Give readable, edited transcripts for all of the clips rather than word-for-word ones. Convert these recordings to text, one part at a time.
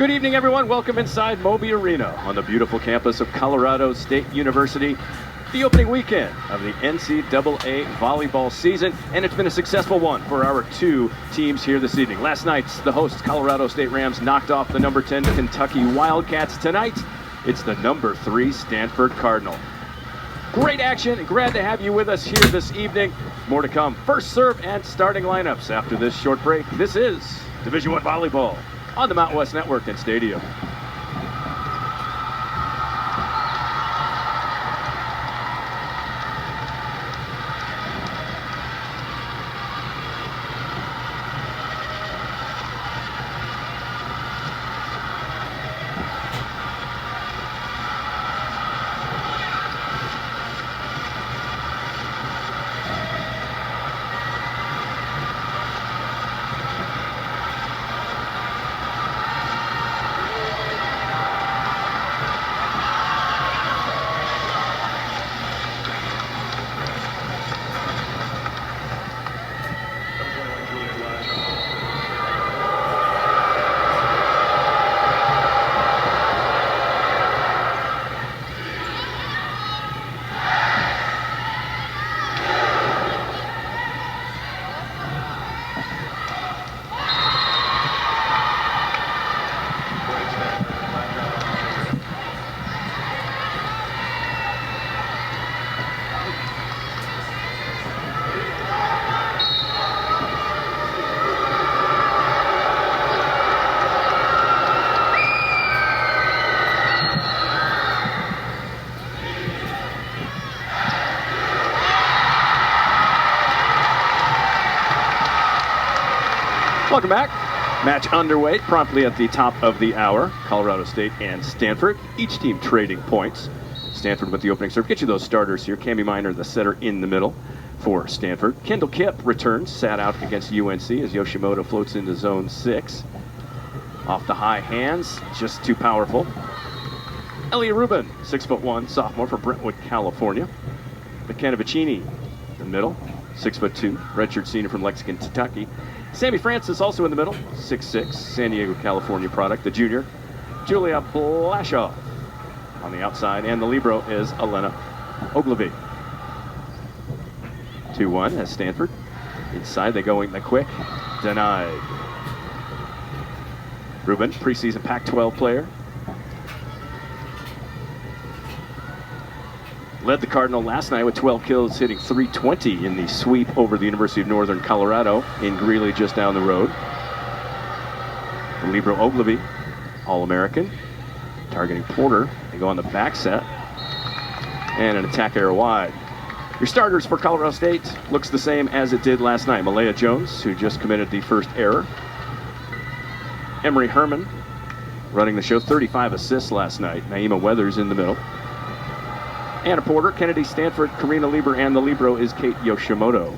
Good evening, everyone. Welcome inside Moby Arena on the beautiful campus of Colorado State University. The opening weekend of the NCAA volleyball season, and it's been a successful one for our two teams here this evening. Last night, the hosts, Colorado State Rams, knocked off the number 10 Kentucky Wildcats. Tonight, it's the number 3 Stanford Cardinal. Great action, and glad to have you with us here this evening. More to come. First serve and starting lineups after this short break. This is Division I Volleyball on the Mountain West Network and Stadium. Welcome back. Match underway promptly at the top of the hour. Colorado State and Stanford, each team trading points. Stanford with the opening serve. Get you those starters here. Cami Miner, the setter, in the middle for Stanford. Kendall Kipp returns, sat out against UNC as Yoshimoto floats into zone 6. Off the high hands, just too powerful. Elliot Rubin, 6'1", sophomore for Brentwood, California. McKenna Vicini, the middle, 6'2", redshirt senior from Lexington, Kentucky. Sammy Francis also in the middle, 6'6", San Diego, California product, the junior. Julia Blashaw on the outside, and the libero is Elena Ogilvie. 2-1 as Stanford. Inside they go in the quick, denied. Rubin, preseason Pac-12 player. Led the Cardinal last night with 12 kills, hitting .320 in the sweep over the University of Northern Colorado in Greeley just down the road. The libero Ogilvie, All-American, targeting Porter. They go on the back set. And an attack error wide. Your starters for Colorado State looks the same as it did last night. Malaya Jones, who just committed the first error. Emery Herman running the show, 35 assists last night. Naima Weathers in the middle. Anna Porter, Kennedy Stanford, Karina Lieber, and the libero is Kate Yoshimoto.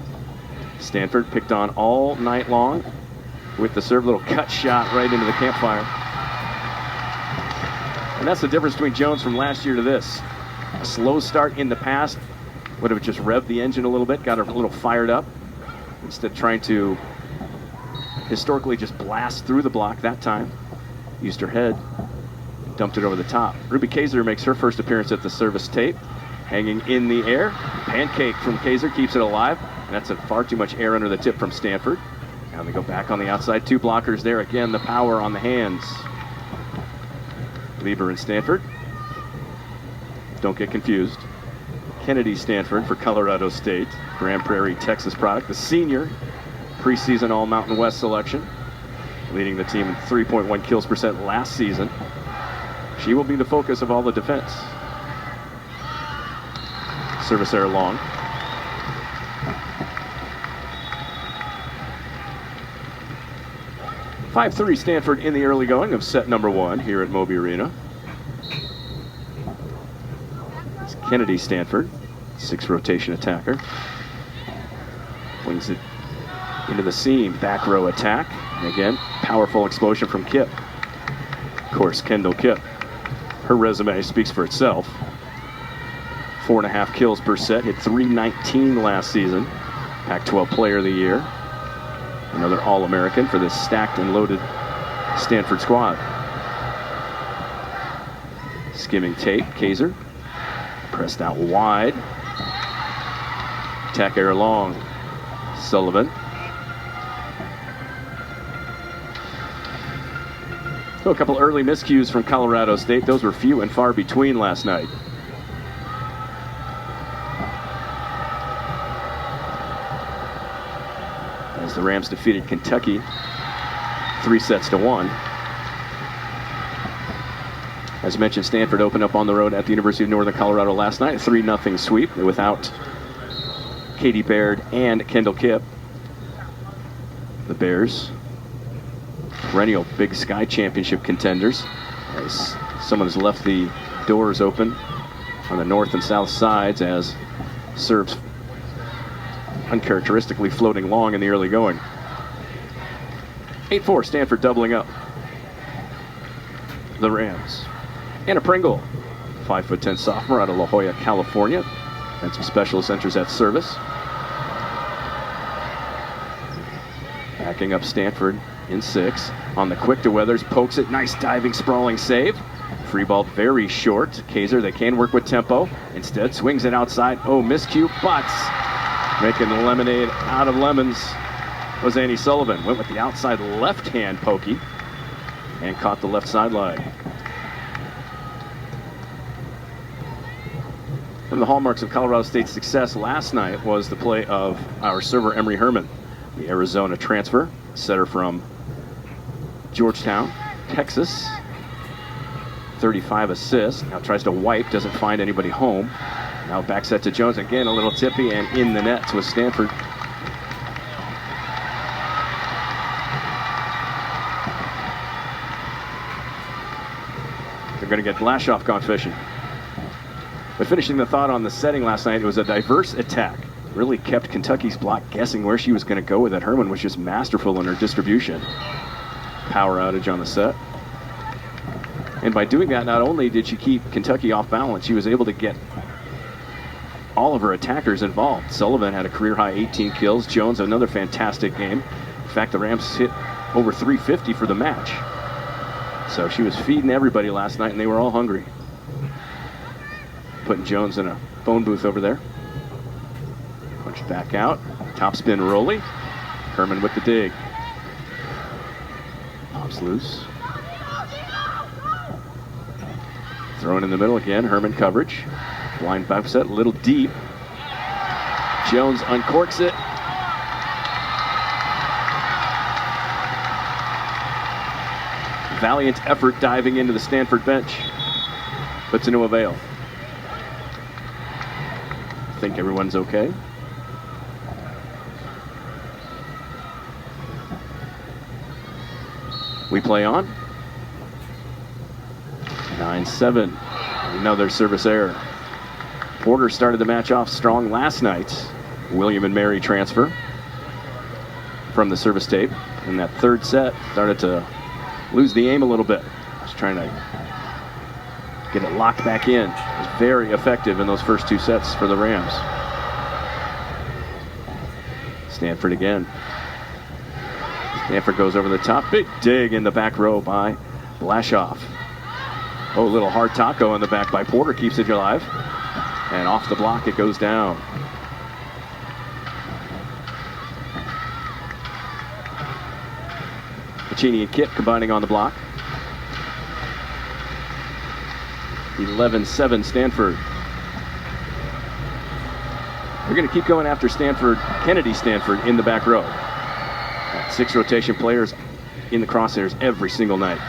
Stanford picked on all night long with the serve, little cut shot right into the campfire. And that's the difference between Jones from last year to this. A slow start in the past would have just revved the engine a little bit, got her a little fired up. Instead of trying to historically just blast through the block that time, used her head, dumped it over the top. Ruby Kaiser makes her first appearance at the service tape. Hanging in the air. Pancake from Kaiser keeps it alive. And that's far too much air under the tip from Stanford. Now they go back on the outside. 2 blockers there. Again, the power on the hands. Lieber and Stanford. Don't get confused. Kennedy Stanford for Colorado State. Grand Prairie, Texas product. The senior preseason All-Mountain West selection. Leading the team in 3.1 kills percent last season. She will be the focus of all the defense. Service error long. (5-3) Stanford in the early going of set number 1 here at Moby Arena. It's Kennedy Stanford, 6 rotation attacker. Flings it into the seam, back row attack. And again, powerful explosion from Kipp. Of course, Kendall Kipp. Her resume speaks for itself. 4.5 kills per set, hit .319 last season. Pac-12 Player of the Year. Another All-American for this stacked and loaded Stanford squad. skimming tape. Kaiser pressed out wide. Attack error long. Sullivan. So a couple early miscues from Colorado State. Those were few and far between last night. As the Rams defeated Kentucky 3-1. As mentioned, Stanford opened up on the road at the University of Northern Colorado last night. 3-0 sweep without Katie Baird and Kendall Kipp. The Bears, perennial Big Sky Championship contenders, as someone has left the doors open on the north and south sides as serves uncharacteristically floating long in the early going. 8-4, Stanford doubling up. The Rams. Anna Pringle, 5'10" sophomore out of La Jolla, California. Defensive specialist enters at service. Backing up Stanford in 6. On the quick to Weathers, pokes it. Nice diving, sprawling save. Free ball very short. Kaiser, they can work with tempo. Instead, swings it outside. Oh, miscue, but making the lemonade out of lemons was Annie Sullivan. Went with the outside left hand pokey and caught the left sideline. One of the hallmarks of Colorado State's success last night was the play of our server Emery Herman, the Arizona transfer, setter from Georgetown, Texas. 35 assists. Now tries to wipe, doesn't find anybody home. Now back set to Jones. Again, a little tippy and in the nets with Stanford. They're going to get Blashoff gone fishing. But finishing the thought on the setting last night, it was a diverse attack. Really kept Kentucky's block guessing where she was going to go with it. Herman was just masterful in her distribution. Power outage on the set. And by doing that, not only did she keep Kentucky off balance, she was able to get all of her attackers involved. Sullivan had a career-high 18 kills. Jones, another fantastic game. In fact, the Rams hit over 350 for the match. So she was feeding everybody last night, and they were all hungry. Putting Jones in a phone booth over there. Punched back out. Topspin Rolly. Herman with the dig. Pops loose. Thrown in the middle again. Herman coverage. Blind back set, a little deep. Jones uncorks it. Valiant effort diving into the Stanford bench. But to no avail. I think everyone's okay. We play on. 9-7. Another service error. Porter started the match off strong last night. William and Mary transfer from the service tape. In that third set, started to lose the aim a little bit. Just trying to get it locked back in. It was very effective in those first 2 sets for the Rams. Stanford again. Stanford goes over the top. Big dig in the back row by Blashoff. Oh, a little hard taco in the back by Porter. Keeps it alive. And off the block it goes down. Pacini and Kipp combining on the block. 11-7 Stanford. They're going to keep going after Stanford, Kennedy Stanford in the back row. 6 rotation players in the crosshairs every single night.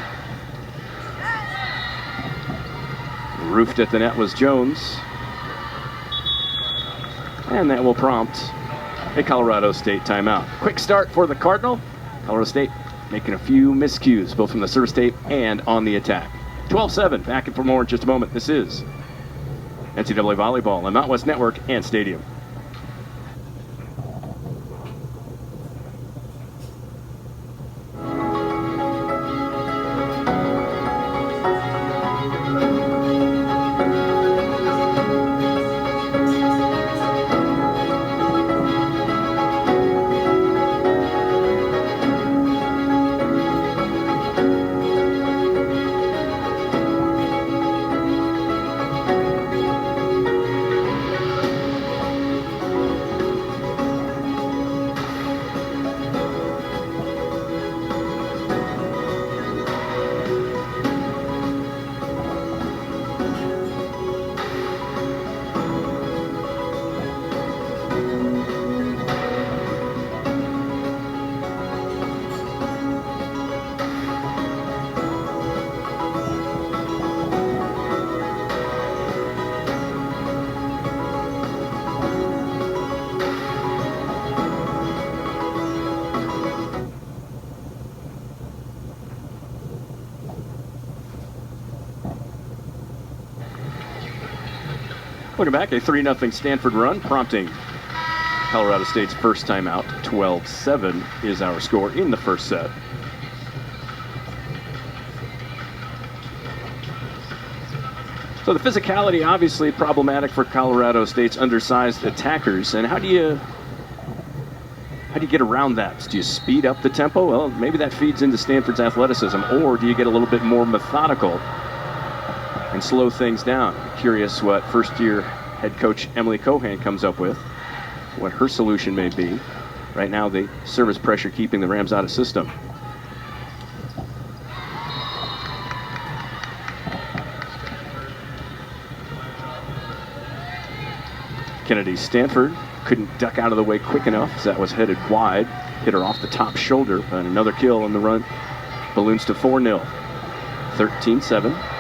Roofed at the net was Jones. And that will prompt a Colorado State timeout. Quick start for the Cardinal. Colorado State making a few miscues, both from the service tape and on the attack. 12-7, back in for more in just a moment. This is NCAA Volleyball on Mountain West Network and Stadium. Looking back, a 3-0 Stanford run, prompting Colorado State's first timeout. 12-7 is our score in the first set. So the physicality obviously problematic for Colorado State's undersized attackers. And how do you get around that? Do you speed up the tempo? Well, maybe that feeds into Stanford's athleticism. Or do you get a little bit more methodical and slow things down? I'm curious what first-year head coach Emily Cohan comes up with, what her solution may be. Right now, the service pressure keeping the Rams out of system. Kennedy Stanford couldn't duck out of the way quick enough as that was headed wide. Hit her off the top shoulder, and another kill on the run. Balloons to 4-0. 13-7.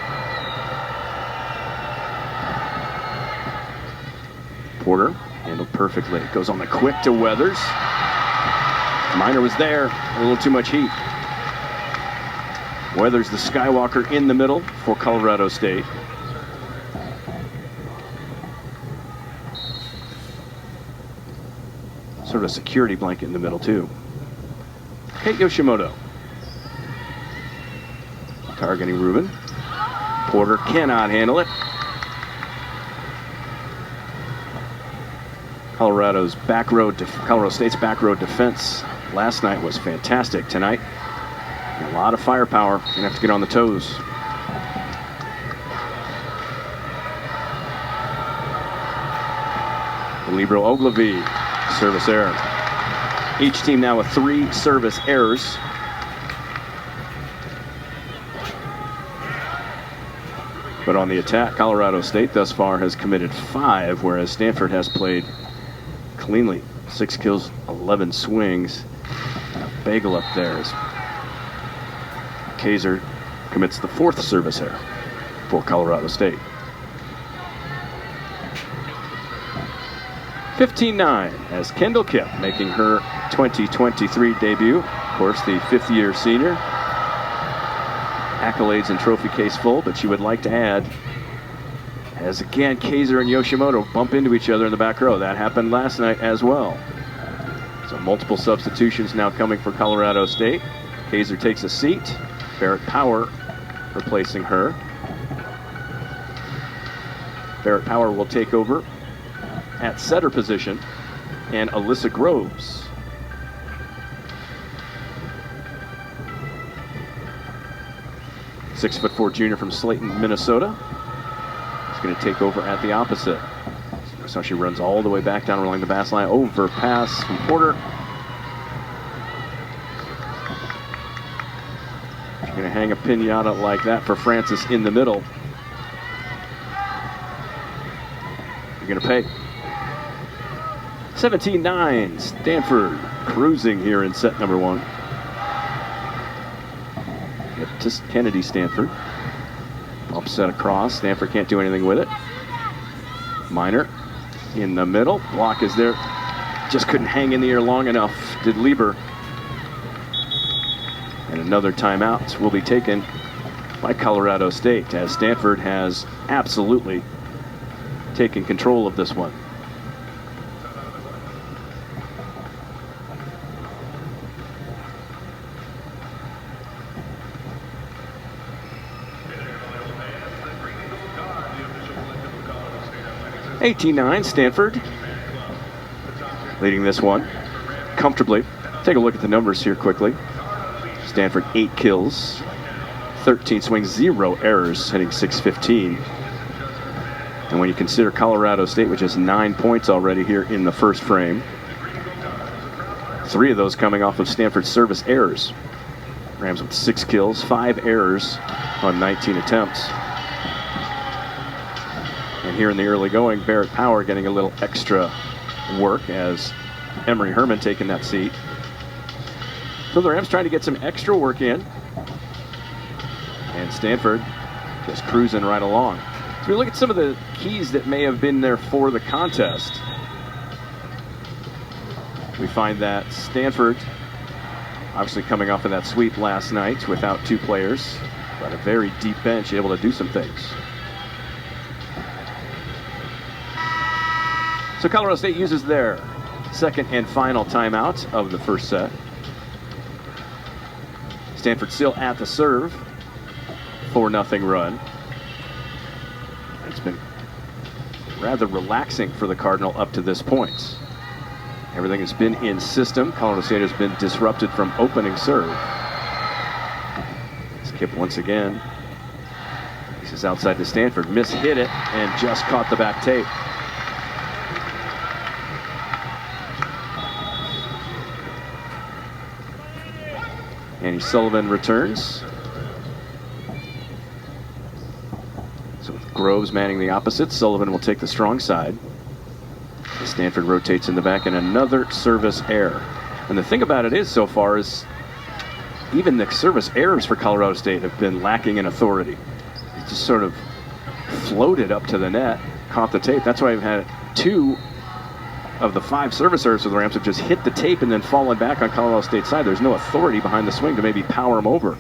Porter handled perfectly. Goes on the quick to Weathers. Miner was there. A little too much heat. Weathers, the Skywalker in the middle for Colorado State. Sort of a security blanket in the middle, too. Kate Yoshimoto. Targeting Rubin. Porter cannot handle it. Colorado State's back row defense last night was fantastic. Tonight, a lot of firepower. Gonna have to get on the toes. Libro Ogilvy, service error. Each team now with 3 service errors. But on the attack, Colorado State thus far has committed 5, whereas Stanford has played cleanly. 6 kills, 11 swings. And a bagel up there as Kaiser commits the 4th service error for Colorado State. 15-9 as Kendall Kipp making her 2023 debut. Of course, the 5th-year senior. Accolades and trophy case full, but she would like to add, as again Kaiser and Yoshimoto bump into each other in the back row. That happened last night as well. So multiple substitutions now coming for Colorado State. Kaiser takes a seat. Barrett Power replacing her. Barrett Power will take over at setter position, and Alyssa Groves. .6'4" junior from Slayton, Minnesota. Is going to take over at the opposite. So she runs all the way back down along the bass line. Overpass from Porter. She's going to hang a pinata like that for Francis in the middle. You're going to pay. 17-9, Stanford cruising here in set number 1. Just Kennedy Stanford. Bump set across. Stanford can't do anything with it. Miner in the middle. Block is there. Just couldn't hang in the air long enough, did Lieber. And another timeout will be taken by Colorado State, as Stanford has absolutely taken control of this one. (18-9) Stanford leading this one comfortably. Take a look at the numbers here quickly. Stanford 8 kills, 13 swings, 0 errors, hitting .615. And when you consider Colorado State, which has 9 points already here in the first frame, 3 of those coming off of Stanford's service errors. Rams with 6 kills, 5 errors on 19 attempts. And here in the early going, Barrett Power getting a little extra work as Emery Herman taking that seat. So the Rams trying to get some extra work in. And Stanford just cruising right along. So we look at some of the keys that may have been there for the contest. We find that Stanford, obviously coming off of that sweep last night without 2 players, but a very deep bench able to do some things. So Colorado State uses their second and final timeout of the first set. Stanford still at the serve. 4-0 run. It's been rather relaxing for the Cardinal up to this point. Everything has been in system. Colorado State has been disrupted from opening serve. Skip once again. This is outside to Stanford. Mishit it and just caught the back tape. Annie Sullivan returns. So with Groves manning the opposite, Sullivan will take the strong side. Stanford rotates in the back and another service error. And the thing about it is so far is even the service errors for Colorado State have been lacking in authority. It just sort of floated up to the net, caught the tape. That's why we've had 2 of the 5 service errors for the Rams have just hit the tape and then fallen back on Colorado State's side. There's no authority behind the swing to maybe power them over.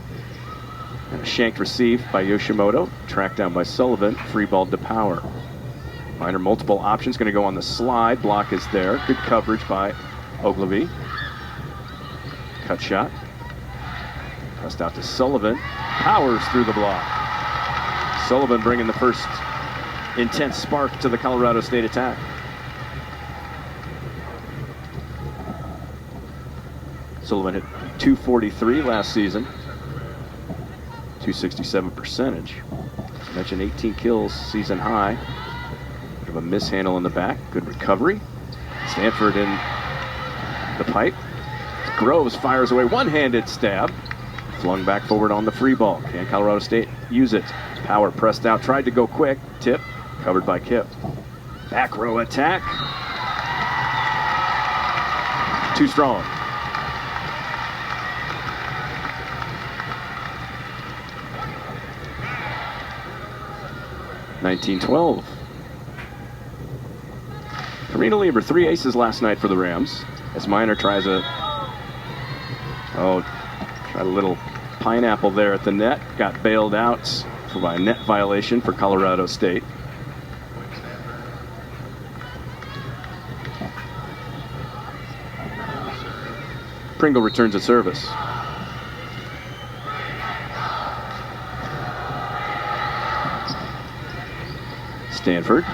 And a shanked receive by Yoshimoto, tracked down by Sullivan, free ball to Power. Minor multiple options, going to go on the slide. Block is there. Good coverage by Ogilvy. Cut shot. Pressed out to Sullivan. Powers through the block. Sullivan bringing the first intense spark to the Colorado State attack. Sullivan hit .243 last season. .267 percentage. As mentioned, 18 kills, season high. Bit of a mishandle in the back. Good recovery. Stanford in the pipe. Groves fires away. One-handed stab. Flung back forward on the free ball. Can Colorado State use it? Power pressed out. Tried to go quick. Tip. Covered by Kip. Back row attack. Too strong. .1912. Karina Lieber, 3 aces last night for the Rams. As Miner tries tried a little pineapple there at the net. Got bailed out by a net violation for Colorado State. Pringle returns at service. Stanford.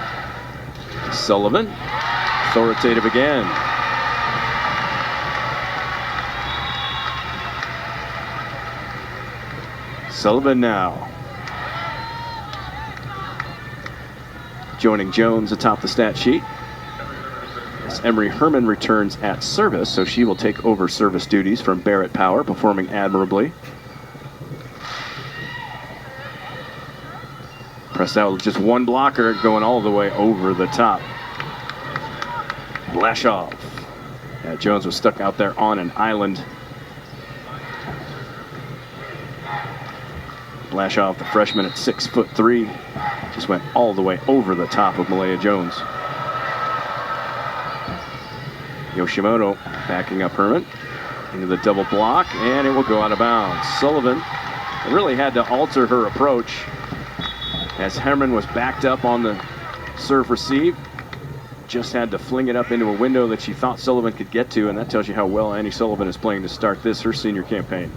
Sullivan. Authoritative again. Sullivan now. Joining Jones atop the stat sheet. As Emery Herman returns at service, so she will take over service duties from Barrett Power, performing admirably. Pressed out with just one blocker, going all the way over the top. Blashoff. Yeah, Jones was stuck out there on an island. Blashoff, the freshman at 6'3", just went all the way over the top of Malaya Jones. Yoshimoto backing up Herman into the double block, and it will go out of bounds. Sullivan really had to alter her approach as Herman was backed up on the serve receive. Just had to fling it up into a window that she thought Sullivan could get to, and that tells you how well Annie Sullivan is playing to start her senior campaign.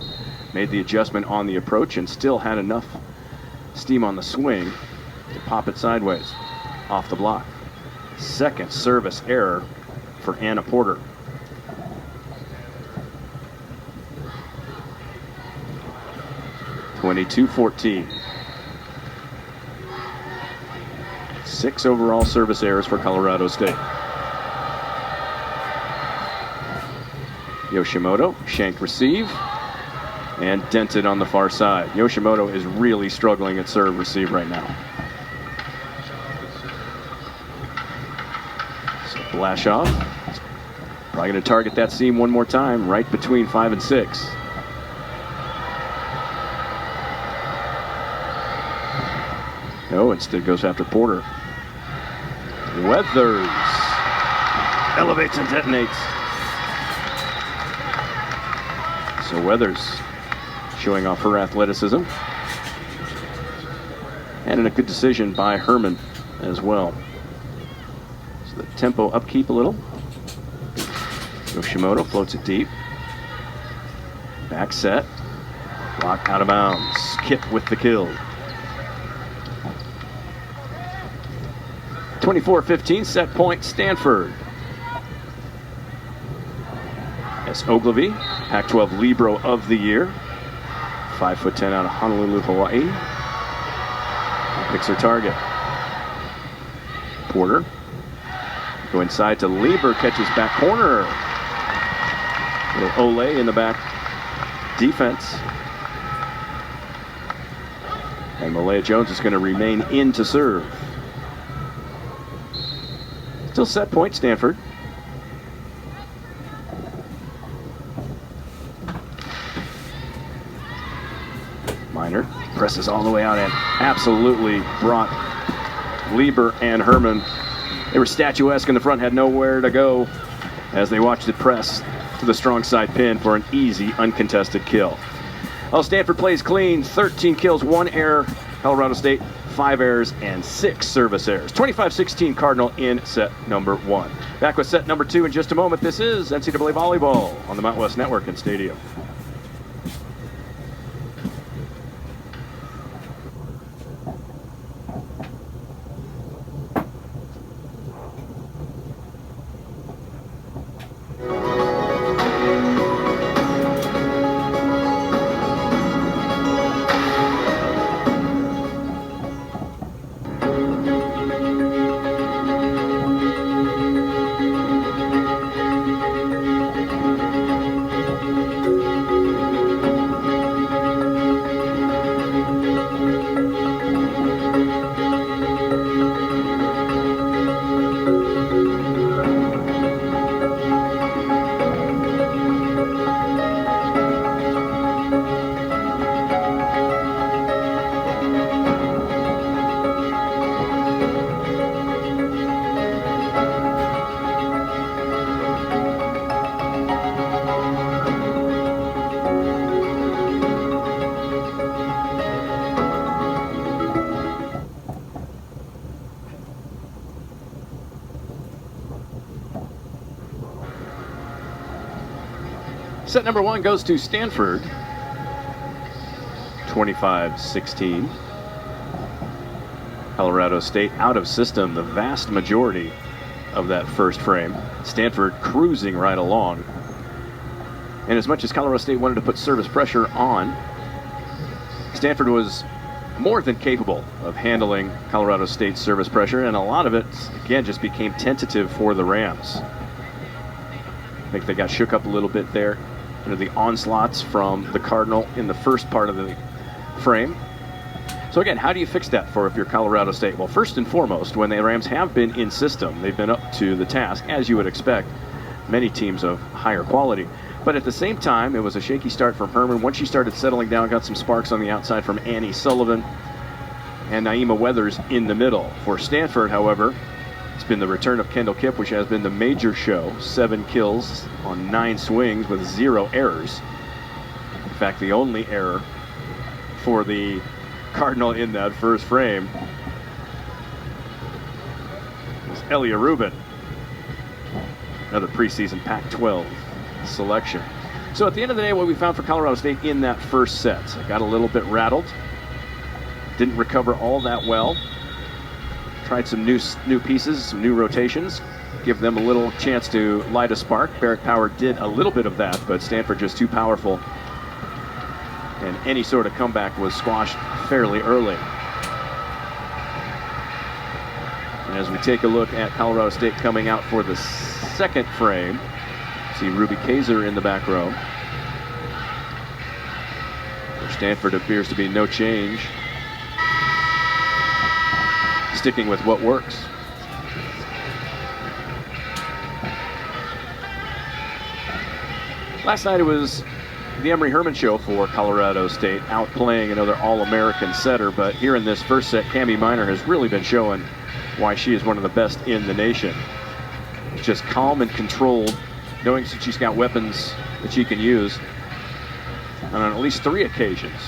Made the adjustment on the approach and still had enough steam on the swing to pop it sideways off the block. Second service error for Anna Porter. .22-14. 6 overall service errors for Colorado State. Yoshimoto, shanked receive, and dented on the far side. Yoshimoto is really struggling at serve receive right now. So Blashoff, probably going to target that seam one more time, right between 5 and 6. No, instead goes after Porter. Weathers elevates and detonates. So Weathers showing off her athleticism. And a good decision by Herman as well. So the tempo upkeep a little. Yoshimoto floats it deep. Back set. Block out of bounds. Kip with the kill. 24-15, set point Stanford. S. Ogilvy, Pac-12 Libero of the Year. 5'10" out of Honolulu, Hawaii. Picks her target. Porter. Go inside to Lieber, catches back corner. Little Ole in the back defense. And Malaya Jones is going to remain in to serve. Still set point Stanford. Minor presses all the way out and absolutely brought Lieber and Herman. They were statuesque in the front, had nowhere to go as they watched it press to the strong side pin for an easy, uncontested kill. Well, Stanford plays clean, 13 kills, 1 error. Colorado State, 5 errors and 6 service errors. 25-16 Cardinal in set number 1. Back with set number 2 in just a moment. This is NCAA Volleyball on the Mountain West Network and Stadium. Set number 1 goes to Stanford, 25-16. Colorado State out of system the vast majority of that first frame. Stanford cruising right along. And as much as Colorado State wanted to put service pressure on, Stanford was more than capable of handling Colorado State's service pressure, and a lot of it, again, just became tentative for the Rams. I think they got shook up a little bit there. The onslaughts from the Cardinal in the first part of the frame. So again, how do you fix that for if you're Colorado State? Well, first and foremost, when the Rams have been in system, they've been up to the task, as you would expect, many teams of higher quality. But at the same time, it was a shaky start from Herman. Once she started settling down, got some sparks on the outside from Annie Sullivan and Naima Weathers in the middle. For Stanford, however, it's been the return of Kendall Kipp, which has been the major show. 7 kills on 9 swings with 0 errors. In fact, the only error for the Cardinal in that first frame was Elia Rubin, another preseason Pac-12 selection. So at the end of the day, what we found for Colorado State in that first set, it got a little bit rattled, didn't recover all that well. Tried some new pieces, some new rotations, give them a little chance to light a spark. Barrett Power did a little bit of that, but Stanford just too powerful. And any sort of comeback was squashed fairly early. And as we take a look at Colorado State coming out for the second frame, see Ruby Kaiser in the back row. For Stanford appears to be no change. Sticking with what works. Last night it was the Emory Herman show for Colorado State, outplaying another All-American setter, but here in this first set, Cami Minor has really been showing why she is one of the best in the nation. Just calm and controlled, knowing that she's got weapons that she can use, and on at least 3 occasions,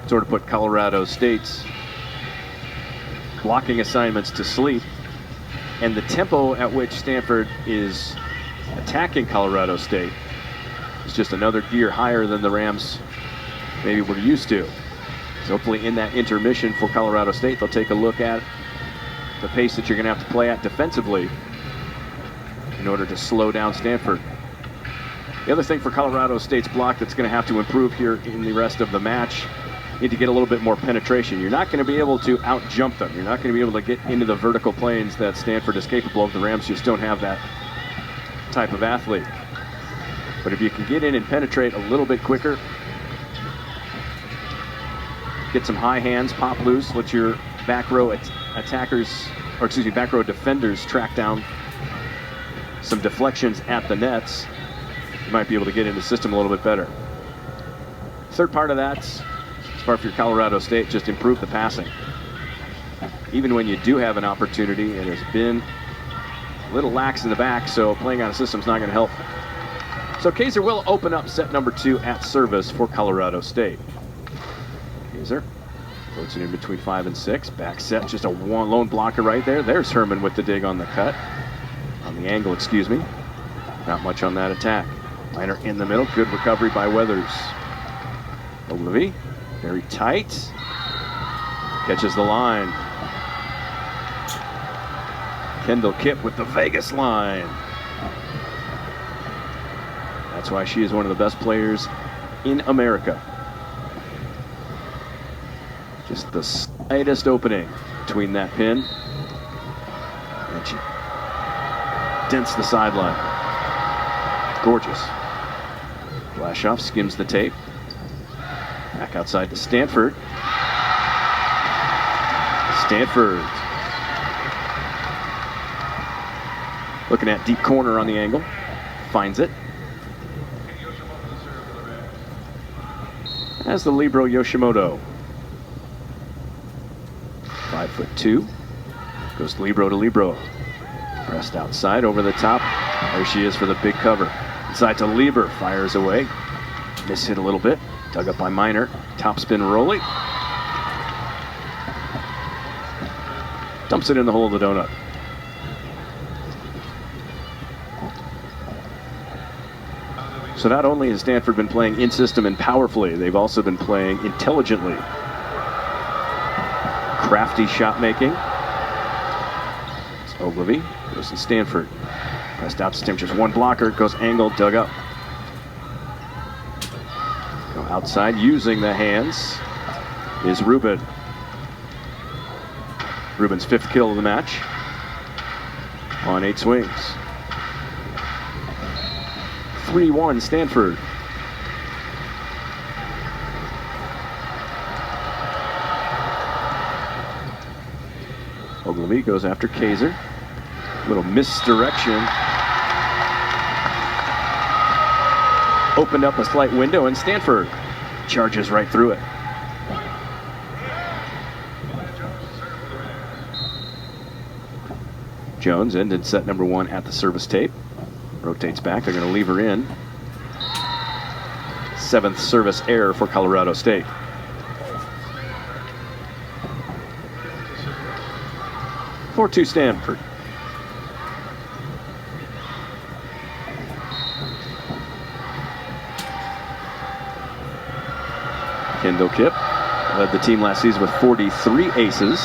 sort of put Colorado State's blocking assignments to sleep. And the tempo at which Stanford is attacking Colorado State is just another gear higher than the Rams maybe we're used to. So hopefully in that intermission for Colorado State, they'll take a look at the pace that you're going to have to play at defensively in order to slow down Stanford. The other thing for Colorado State's block that's going to have to improve here in the rest of the match, you need to get a little bit more penetration. You're not going to be able to out-jump them. You're not going to be able to get into the vertical planes that Stanford is capable of. The Rams just don't have that type of athlete. But if you can get in and penetrate a little bit quicker, get some high hands, pop loose, let your back row back row defenders track down some deflections at the nets, you might be able to get in the system a little bit better. Third part of that, as far as your Colorado State, just improve the passing. Even when you do have an opportunity, it has been a little lax in the back, so playing on a system is not going to help. So Kaiser will open up set number 2 at service for Colorado State. Kaiser floats it in between 5 and 6. Back set, just a lone blocker right there. There's Herman with the dig on the cut. On the angle, excuse me. Not much on that attack. Minor in the middle. Good recovery by Weathers. Ogilvy, very tight. Catches the line. Kendall Kipp with the Vegas line. That's why she is one of the best players in America. Just the slightest opening between that pin, and she dents the sideline. Gorgeous. Flash-off, skims the tape. Back outside to Stanford. Stanford. Looking at deep corner on the angle. Finds it. As the libero Yoshimoto. 5'2". Goes libero to libero. Pressed outside over the top. There she is for the big cover. Inside to Lieber. Fires away. Miss hit a little bit. Dug up by Minor. Topspin rolling. Dumps it in the hole of the donut. So not only has Stanford been playing in system and powerfully, they've also been playing intelligently. Crafty shot making. It's Ogilvy. Goes to Stanford. Pressed out to Stanford. Just one blocker. Goes angled. Dug up. Go outside using the hands is Rubin. Rubin's 5th kill of the match on 8 swings. 3-1 Stanford. Ogilvy goes after Kaiser. Little misdirection. Opened up a slight window and Stanford charges right through it. Jones ended set number 1 at the service tape. Rotates back. They're going to leave her in. 7th service error for Colorado State. For 2 Stanford. Kendall Kipp led the team last season with 43 aces.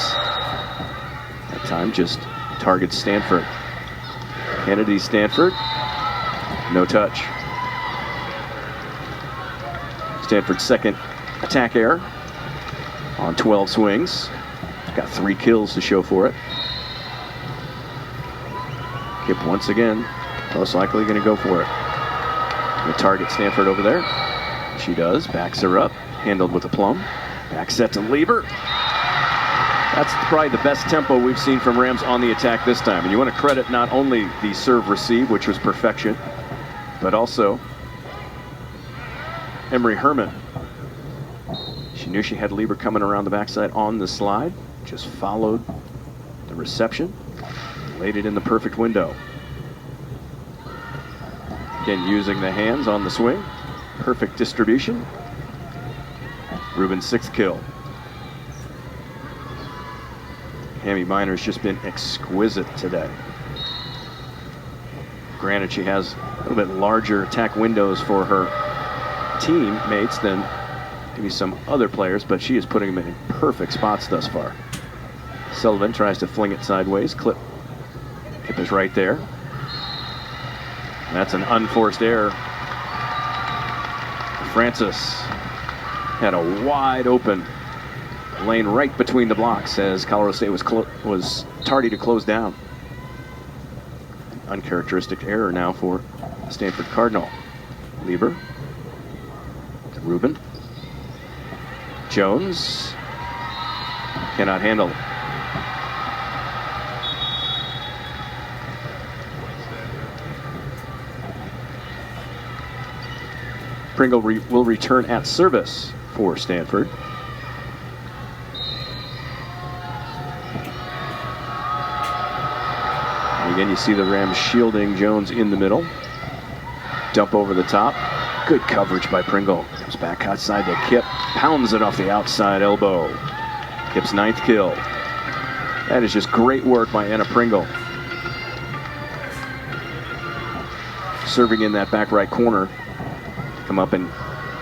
That time just targets Stanford. Kennedy Stanford, no touch. Stanford's 2nd attack error on 12 swings. Got 3 kills to show for it. Kipp once again, most likely going to go for it. Going to target Stanford over there. She does, backs her up, handled with a plum. Back set to Lieber. That's probably the best tempo we've seen from Rams on the attack this time. And you want to credit not only the serve receive, which was perfection, but also Emery Herman. She knew she had Lieber coming around the backside on the slide, just followed the reception, laid it in the perfect window. Again, using the hands on the swing, perfect distribution. Rubin's 6th kill. Tammy Miner's just been exquisite today. Granted, she has a little bit larger attack windows for her teammates than maybe some other players, but she is putting them in perfect spots thus far. Sullivan tries to fling it sideways. Kip is right there. And that's an unforced error. Francis had a wide open lane right between the blocks as Colorado State was tardy to close down. Uncharacteristic error now for the Stanford Cardinal. Lieber to Rubin. Jones cannot handle it. Pringle will return at service for Stanford. And again, you see the Rams shielding Jones in the middle. Dump over the top. Good coverage by Pringle. Comes back outside to Kip. Pounds it off the outside elbow. Kip's 9th kill. That is just great work by Anna Pringle. Serving in that back right corner. Come up and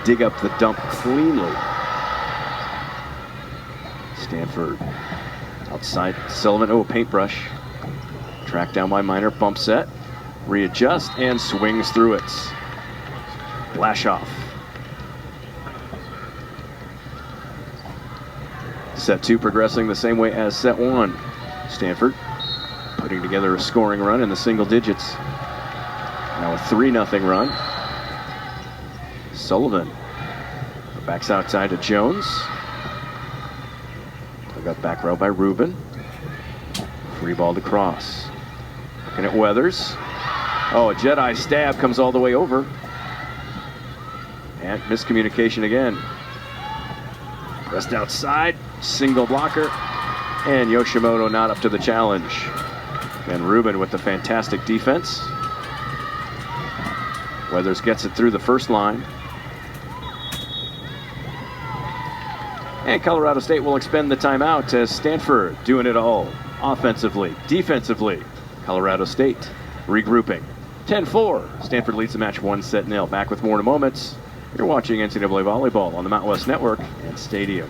dig up the dump cleanly. Stanford outside. Sullivan, oh, paintbrush. Tracked down by Miner, bump set. Readjust and swings through it. Blashoff. Set 2 progressing the same way as set 1. Stanford putting together a scoring run in the single digits. Now a 3-0 run. Sullivan backs outside to Jones. Dug up back row by Rubin. Free ball to Cross. Looking at Weathers. Oh, a Jedi stab comes all the way over. And miscommunication again. Pressed outside, single blocker, and Yoshimoto not up to the challenge. And Rubin with the fantastic defense. Weathers gets it through the first line. And Colorado State will expend the timeout as Stanford doing it all. Offensively, defensively. Colorado State regrouping. 10-4. Stanford leads the match 1-0. Back with more in a moment. You're watching NCAA Volleyball on the Mountain West Network and Stadium.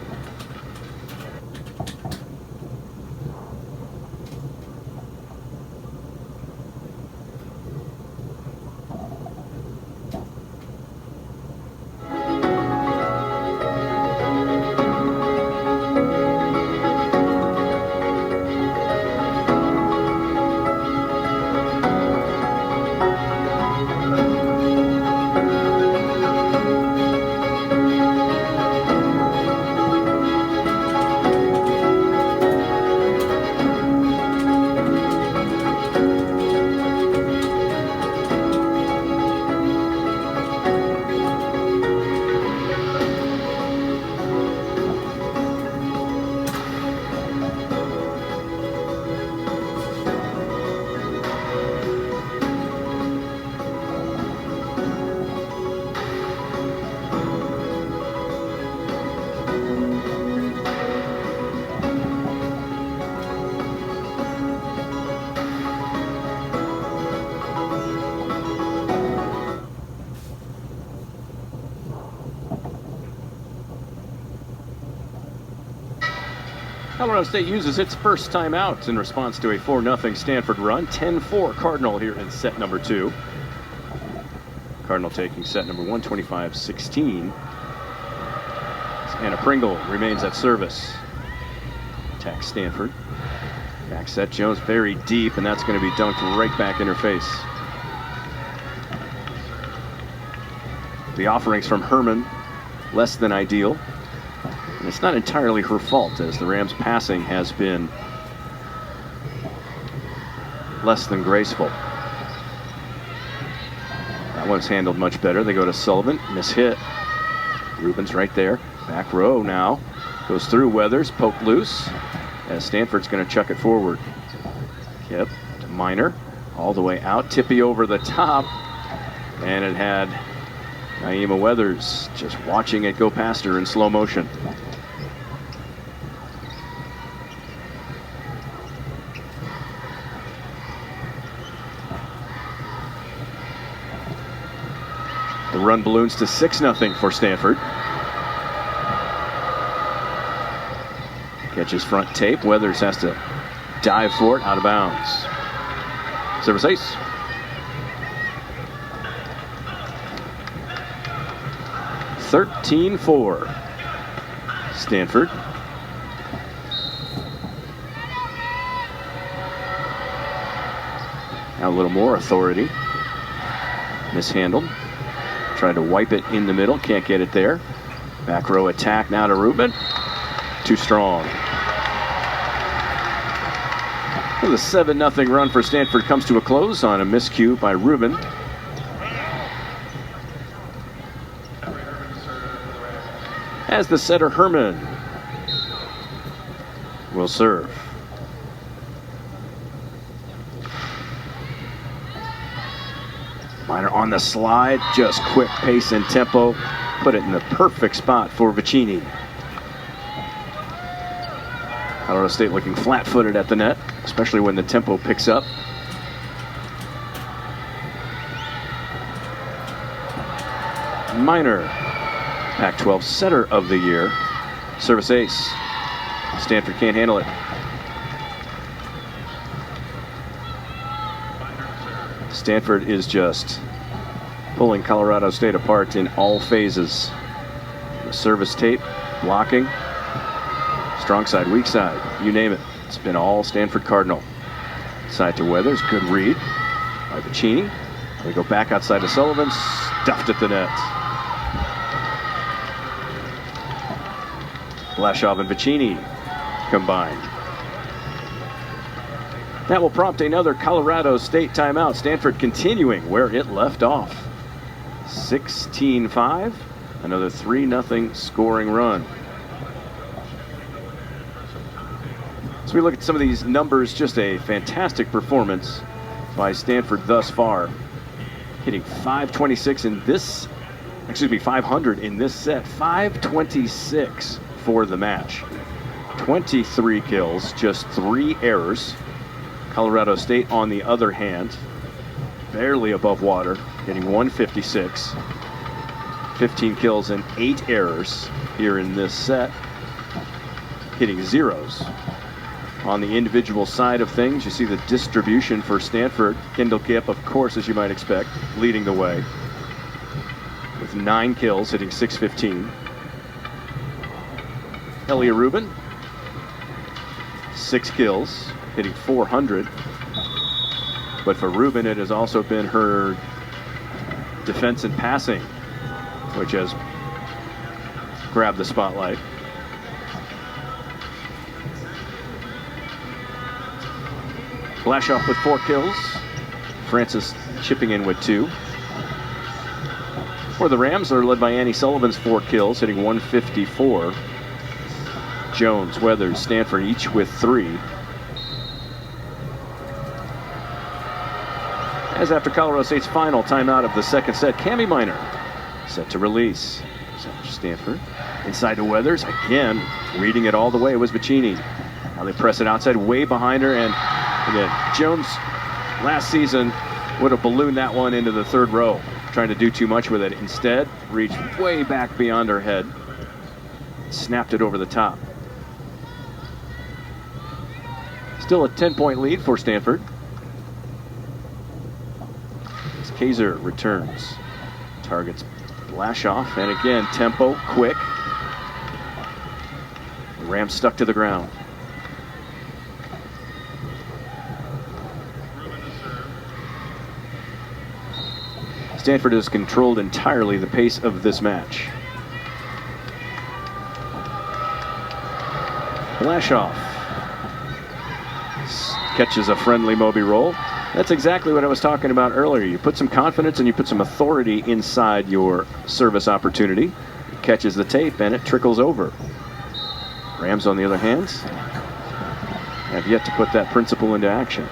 Colorado State uses its first timeout in response to a 4-0 Stanford run. 10-4 Cardinal here in set number 2. Cardinal taking set number 1, 25-16. Anna Pringle remains at service. Attack Stanford. Back set, Jones very deep, and that's going to be dunked right back in her face. The offerings from Herman, less than ideal. And it's not entirely her fault, as the Rams' passing has been less than graceful. That one's handled much better. They go to Sullivan, mishit. Rubin's right there. Back row now. Goes through Weathers, poked loose, as Stanford's going to chuck it forward. Kip to Miner, all the way out. Tippy over the top, and it had Naima Weathers just watching it go past her in slow motion. The run balloons to 6-0 for Stanford. Catches front tape. Weathers has to dive for it, out of bounds. Service ace. (13-4). Stanford. Now a little more authority. Mishandled. Tried to wipe it in the middle. Can't get it there. Back row attack now to Rubin. Too strong. Well, the 7-0 run for Stanford comes to a close on a miscue by Rubin. As the setter Herman will serve. Minor on the slide, just quick pace and tempo. Put it in the perfect spot for Vicini. Colorado State looking flat-footed at the net, especially when the tempo picks up. Minor, Pac-12 setter of the year. Service ace. Stanford can't handle it. Stanford is just pulling Colorado State apart in all phases. The service tape, blocking, strong side, weak side, you name it. It's been all Stanford Cardinal. Side to Weathers, good read by Vicini. They go back outside to Sullivan, stuffed at the net. Blashoff and Vicini combined. That will prompt another Colorado State timeout. Stanford continuing where it left off. 16-5, another 3-0 scoring run. As we look at some of these numbers, just a fantastic performance by Stanford thus far. Hitting 526 in this, 500 in this set, 526 for the match. 23 kills, just 3 errors. Colorado State, on the other hand, barely above water, getting 156. 15 kills and 8 errors here in this set, hitting zeros. On the individual side of things, you see the distribution for Stanford. Kendall Kipp, of course, as you might expect, leading the way with 9 kills, hitting 615. Elia Rubin, 6 kills, hitting 400. But for Rubin, it has also been her defense and passing which has grabbed the spotlight. Blashoff with 4 kills. Francis chipping in with 2. For the Rams, they're led by Annie Sullivan's 4 kills, hitting 154. Jones, Weathers, Stanford, each with 3. As after Colorado State's final timeout of the second set, Cami Minor set to release. Stanford inside to Weathers. Again, reading it all the way was Vicini. Now they press it outside, way behind her, and again, Jones last season would have ballooned that one into the third row, trying to do too much with it. Instead, reached way back beyond her head, snapped it over the top. Still a 10-point lead for Stanford. As Kaiser returns, targets Blashoff, and again, tempo, quick. The Rams stuck to the ground. Stanford has controlled entirely the pace of this match. Blashoff catches a friendly Moby roll. That's exactly what I was talking about earlier. You put some confidence and you put some authority inside your service opportunity. Catches the tape and it trickles over. Rams, on the other hand, have yet to put that principle into action.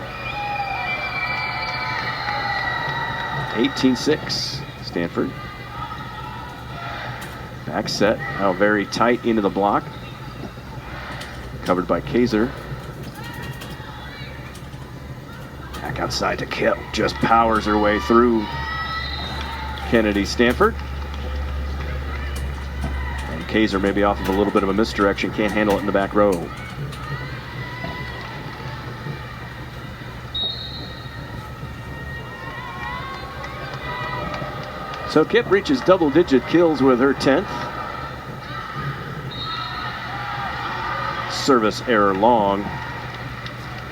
18-6, Stanford. Back set, now very tight into the block. Covered by Kaiser. Back outside to Kipp, just powers her way through. Kennedy Stanford. And Kaiser maybe off of a little bit of a misdirection, can't handle it in the back row. So Kipp reaches double-digit kills with her 10th. Service error long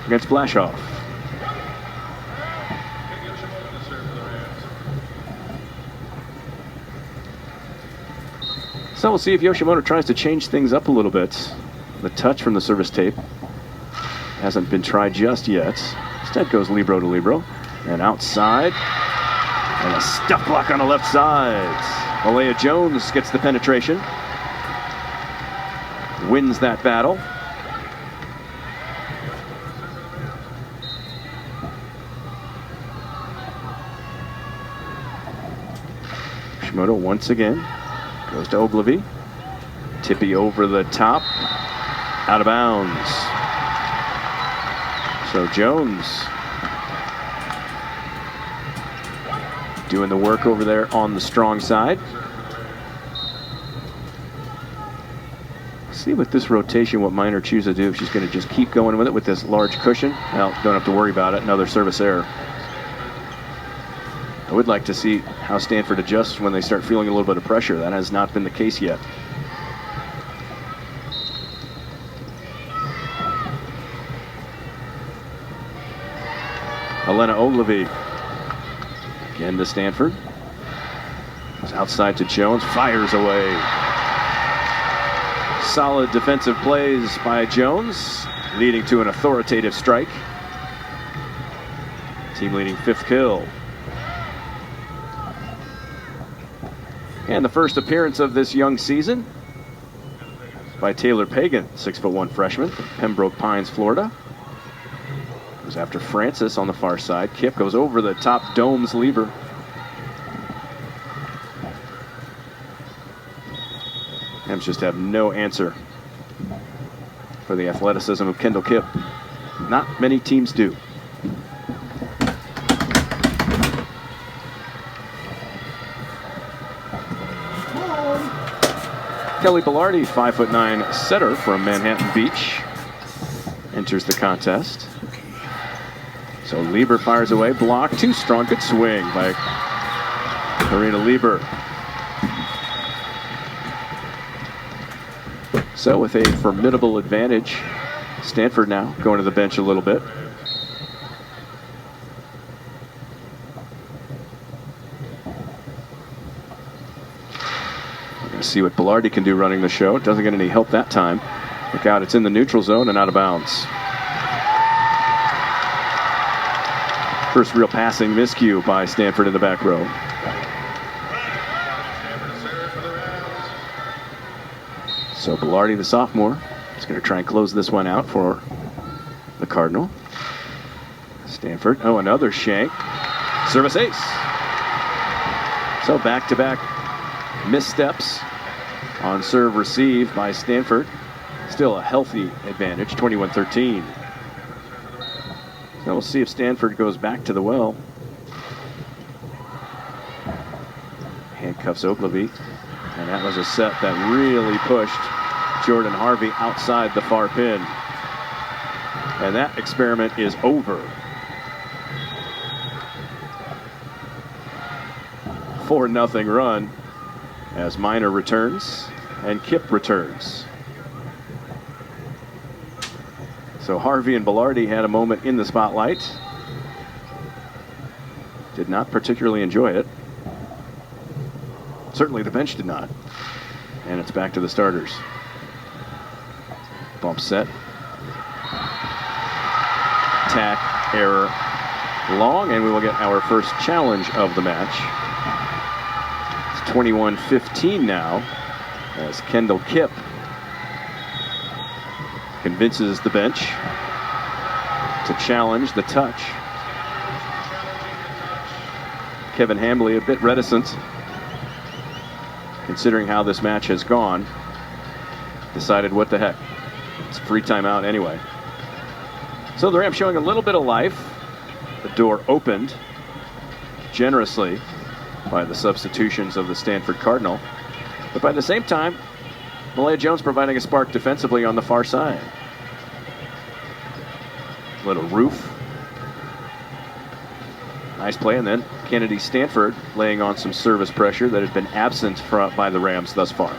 against Blashoff. So we'll see if Yoshimoto tries to change things up a little bit. The touch from the service tape hasn't been tried just yet. Instead goes Libero to Libero. And outside. And a stuff block on the left side. Malaya Jones gets the penetration. Wins that battle. Yoshimoto once again goes to Ogilvy. Tippy over the top. Out of bounds. So Jones doing the work over there on the strong side. See with this rotation what Minor chooses to do. If she's going to just keep going with it with this large cushion, well, don't have to worry about it. Another service error. I would like to see how Stanford adjusts when they start feeling a little bit of pressure. That has not been the case yet. Elena Ogilvy again to Stanford. Goes outside to Jones, fires away. Solid defensive plays by Jones, leading to an authoritative strike. Team leading 5th kill. And the first appearance of this young season by Taylor Pagan, 6'1" freshman from Pembroke Pines, Florida. Goes after Francis on the far side. Kipp goes over the top, domes Lieber. Hams just have no answer for the athleticism of Kendall Kipp. Not many teams do. Kelly Bellardi, 5'9" setter from Manhattan Beach, enters the contest. So Lieber fires away, block, too strong, good swing by Karina Lieber. So with a formidable advantage, Stanford now going to the bench a little bit. We're going to see what Bellardi can do running the show. Doesn't get any help that time. Look out, it's in the neutral zone and out of bounds. First real passing miscue by Stanford in the back row. So Bellardi, the sophomore, is going to try and close this one out for the Cardinal. Stanford, oh, another shank. Service ace. So back-to-back missteps on serve receive by Stanford. Still a healthy advantage, 21-13. Now we'll see if Stanford goes back to the well. Handcuffs Ogilvy. And that was a set that really pushed Jordan Harvey outside the far pin. And that experiment is over. 4-0 run as Minor returns and Kipp returns. So Harvey and Bellardi had a moment in the spotlight. Did not particularly enjoy it. Certainly the bench did not. And it's back to the starters. Bump set. Tack, error, long, and we will get our first challenge of the match. It's 21-15 now as Kendall Kipp convinces the bench to challenge the touch. Kevin Hambley a bit reticent, considering how this match has gone. Decided what the heck, it's free timeout anyway. So the ramp showing a little bit of life. The door opened generously by the substitutions of the Stanford Cardinal. But by the same time, Malaya Jones providing a spark defensively on the far side. Little roof. Nice play, and then Kennedy Stanford laying on some service pressure that had been absent by the Rams thus far.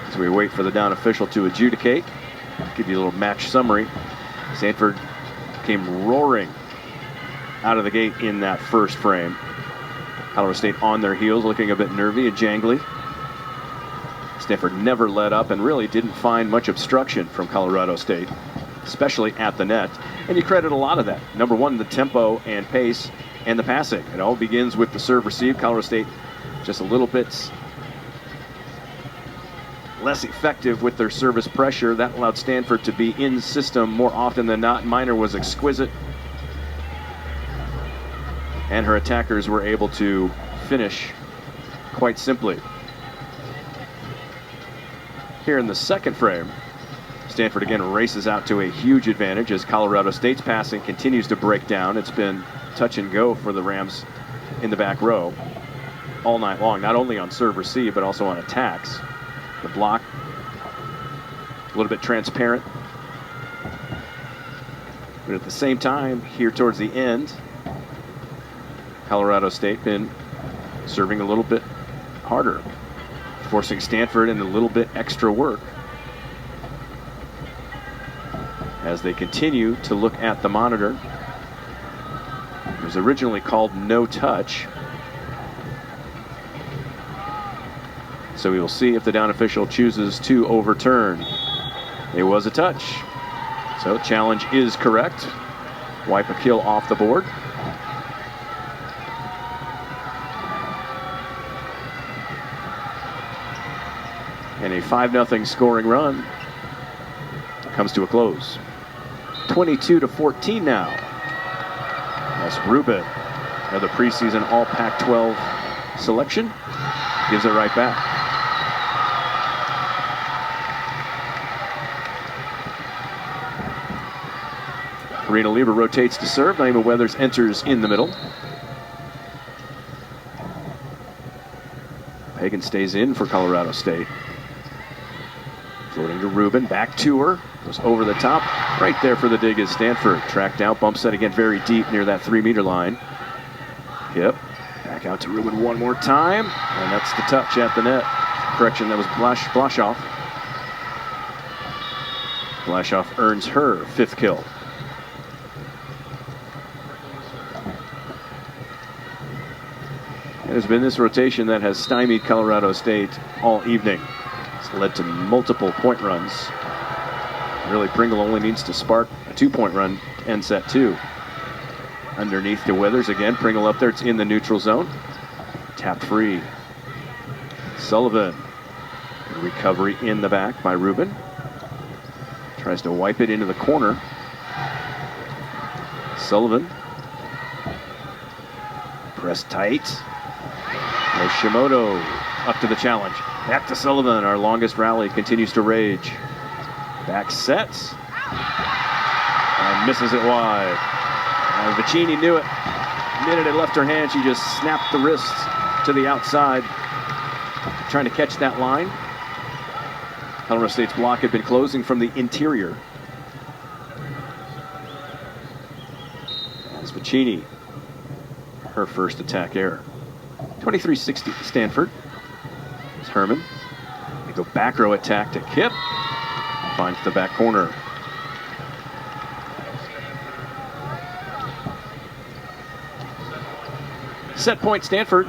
As we wait for the down official to adjudicate, give you a little match summary. Stanford came roaring out of the gate in that first frame. Colorado State on their heels, looking a bit nervy and jangly. Stanford never let up and really didn't find much obstruction from Colorado State, especially at the net. And you credit a lot of that. Number one, the tempo and pace and the passing. It all begins with the serve receive. Colorado State just a little bit less effective with their service pressure. That allowed Stanford to be in system more often than not. Minor was exquisite, and her attackers were able to finish quite simply. Here in the second frame, Stanford again races out to a huge advantage as Colorado State's passing continues to break down. It's been touch and go for the Rams in the back row all night long, not only on serve receive, but also on attacks. The block, a little bit transparent. But at the same time, here towards the end, Colorado State been serving a little bit harder, forcing Stanford in a little bit extra work as they continue to look at the monitor. It was originally called no touch. So we will see if the down official chooses to overturn. It was a touch. So challenge is correct. Wipe a kill off the board. And a 5-0 scoring run comes to a close. 22-14 now. As Rubin, another preseason all Pac-12 selection, gives it right back. Karina Lieber rotates to serve. Naima Weathers enters in the middle. Pagan stays in for Colorado State. Floating to Rubin, back to her, goes over the top. Right there for the dig is Stanford. Tracked out, bump set again very deep near that 3-meter line. Yep, back out to Rubin one more time, and that's the touch at the net. Correction, that was Blashoff. Blashoff earns her 5th kill. It has been this rotation that has stymied Colorado State all evening. It's led to multiple point runs. Really, Pringle only needs to spark a 2-point run to end set 2. Underneath to Weathers again. Pringle up there. It's in the neutral zone. Tapped free. Sullivan. Recovery in the back by Rubin. Tries to wipe it into the corner. Sullivan. Press tight. Yoshimoto up to the challenge. Back to Sullivan. Our longest rally continues to rage. Back sets. And misses it wide. Vicini knew it. The minute it left her hand, she just snapped the wrist to the outside, trying to catch that line. Colorado State's block had been closing from the interior. As Vicini, her first attack error. 23-60 Stanford. It's Herman. They go back row attack to Kip. Finds the back corner. Set point Stanford.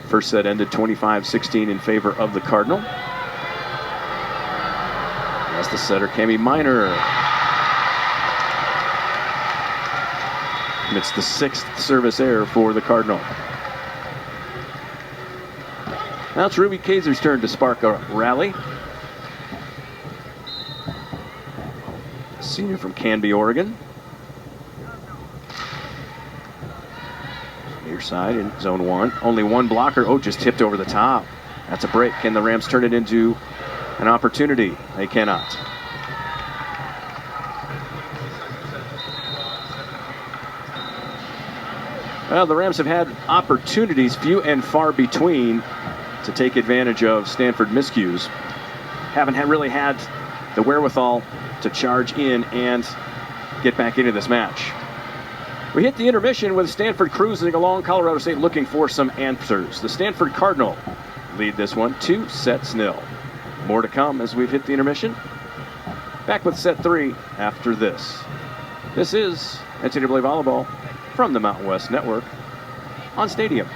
First set ended 25-16 in favor of the Cardinal. That's the setter, Cami Minor. And it's the 6th service error for the Cardinal. Now it's Ruby Kaiser's turn to spark a rally. Senior from Canby, Oregon. Near side in zone 1. Only one blocker. Oh, just tipped over the top. That's a break. Can the Rams turn it into an opportunity? They cannot. Well, the Rams have had opportunities, few and far between, to take advantage of Stanford miscues. Haven't really had the wherewithal to charge in and get back into this match. We hit the intermission with Stanford cruising along, Colorado State looking for some answers. The Stanford Cardinal lead this one 2-0. More to come as we've hit the intermission. Back with set 3 after this. This is NCAA Volleyball from the Mountain West Network on Stadium.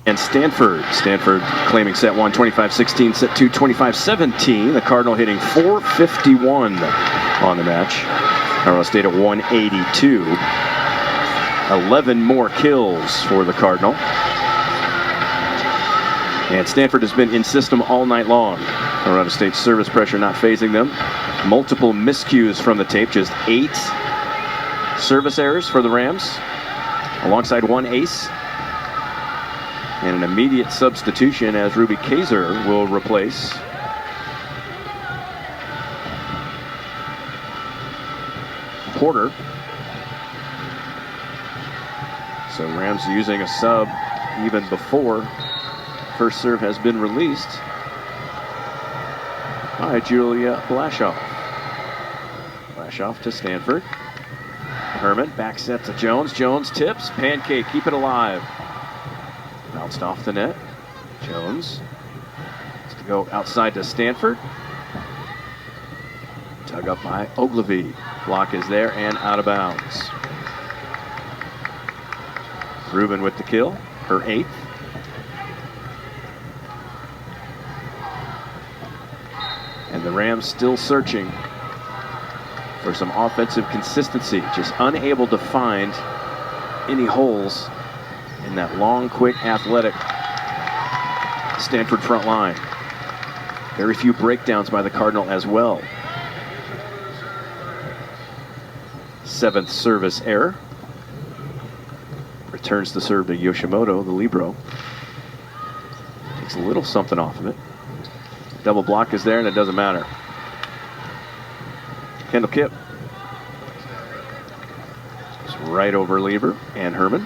And Stanford claiming set 1, 25-16, set 2, 25-17. The Cardinal hitting .451 on the match. Colorado State at 182. 11 more kills for the Cardinal. And Stanford has been in system all night long. Colorado State's service pressure not phasing them. Multiple miscues from the tape, just 8 service errors for the Rams, alongside 1 ace. And an immediate substitution as Ruby Kaiser will replace Porter. So Rams using a sub even before first serve has been released by Julia Blashoff. Blashoff to Stanford. Herman, back set to Jones. Jones tips, pancake, keep it alive. Bounced off the net. Jones to go outside to Stanford. Dug up by Ogilvy. Block is there and out of bounds. Rubin with the kill, her 8th. And the Rams still searching for some offensive consistency, just unable to find any holes in that long, quick, athletic Stanford front line. Very few breakdowns by the Cardinal as well. 7th service error. Returns the serve to Yoshimoto, the libero. Takes a little something off of it. Double block is there and it doesn't matter. Kendall Kipp. Just right over Lieber and Herman.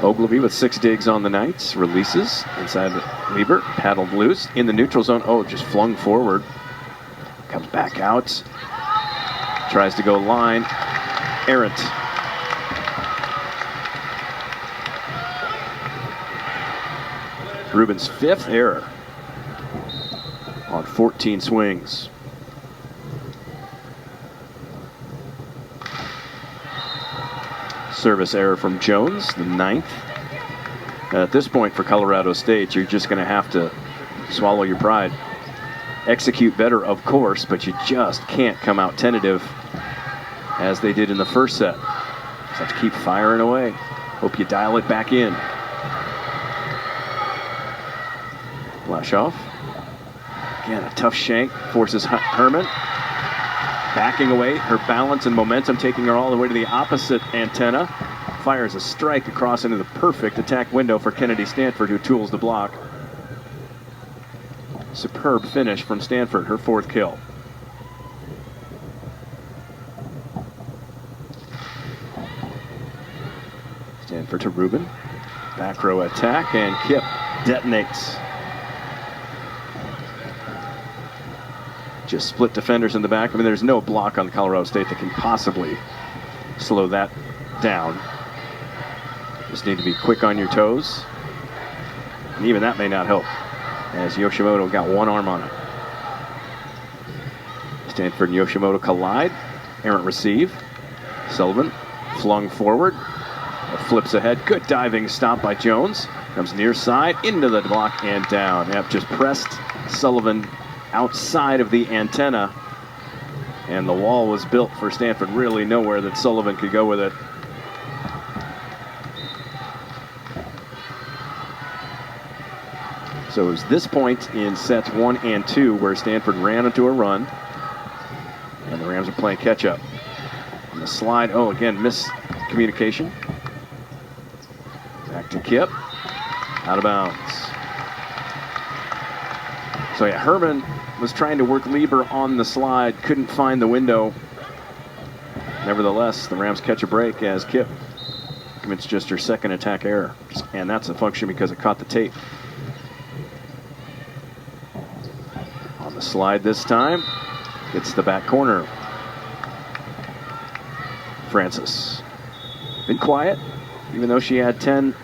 Ogilvy with 6 digs on the nights, releases inside Lieber, paddled loose in the neutral zone. Oh, just flung forward. Comes back out. Tries to go line. Errant. Rubin's 5th error on 14 swings. Service error from Jones, the 9th. At this point for Colorado State, you're just going to have to swallow your pride. Execute better, of course, but you just can't come out tentative as they did in the first set. Just have to keep firing away. Hope you dial it back in. Blashoff. Again, a tough shank. Forces Herman. Backing away, her balance and momentum taking her all the way to the opposite antenna. Fires a strike across into the perfect attack window for Kennedy Stanford, who tools the block. Superb finish from Stanford, her 4th kill. Stanford to Rubin. Back row attack, and Kipp detonates. Just split defenders in the back. I mean, there's no block on Colorado State that can possibly slow that down. Just need to be quick on your toes. And even that may not help, as Yoshimoto got 1 arm on it. Stanford and Yoshimoto collide. Errant receive. Sullivan flung forward. Flips ahead. Good diving stop by Jones. Comes near side, into the block and down. Yep, just pressed Sullivan outside of the antenna, and the wall was built for Stanford. Really nowhere that Sullivan could go with it. So it was this point in sets 1 and 2 where Stanford ran into a run, and the Rams are playing catch up. And the slide, oh, again, miscommunication. Back to Kipp, out of bounds. So yeah, Herman was trying to work Lieber on the slide, couldn't find the window. Nevertheless, the Rams catch a break as Kipp commits just her 2nd attack error. And that's a function because it caught the tape. On the slide this time, gets the back corner. Francis. Been quiet, even though she had 10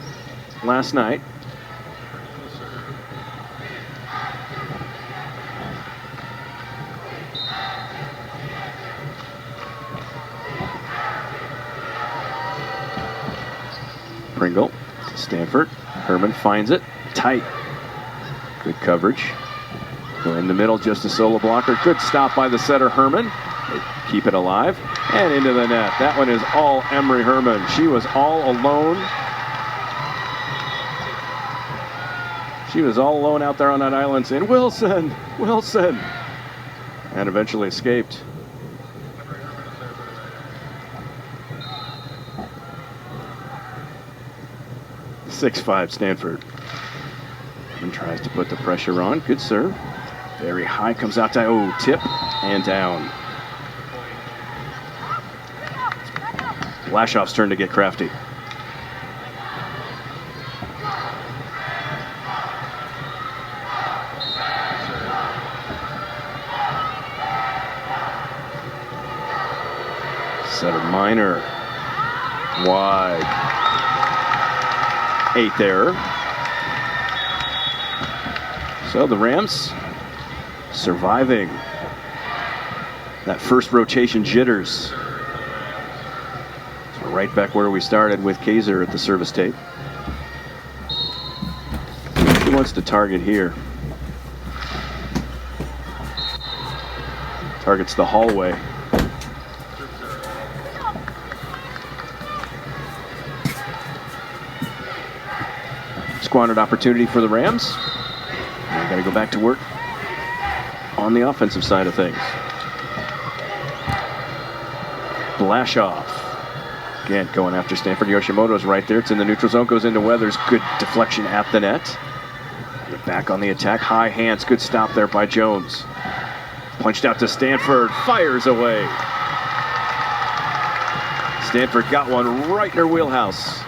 last night. Stanford. Herman finds it. Tight. Good coverage. In the middle, just a solo blocker. Good stop by the setter, Herman. They keep it alive. And into the net. That one is all Emery Herman. She was all alone. She was all alone out there on that island saying, Wilson, Wilson. And eventually escaped. .65 Stanford. And tries to put the pressure on. Good serve. Very high, comes out to, tip and down. Lashoff's turn to get crafty. Setter Minor. Wide. 8th error. So the Rams surviving that first rotation jitters. So right back where we started with Kaiser at the service tape. He wants to target here. Targets the hallway. Squandered opportunity for the Rams. Got to go back to work on the offensive side of things. Blashoff. Again, going after Stanford. Yoshimoto's right there. It's in the neutral zone. Goes into Weathers. Good deflection at the net. They're back on the attack. High hands. Good stop there by Jones. Punched out to Stanford. Fires away. Stanford got one right in her wheelhouse.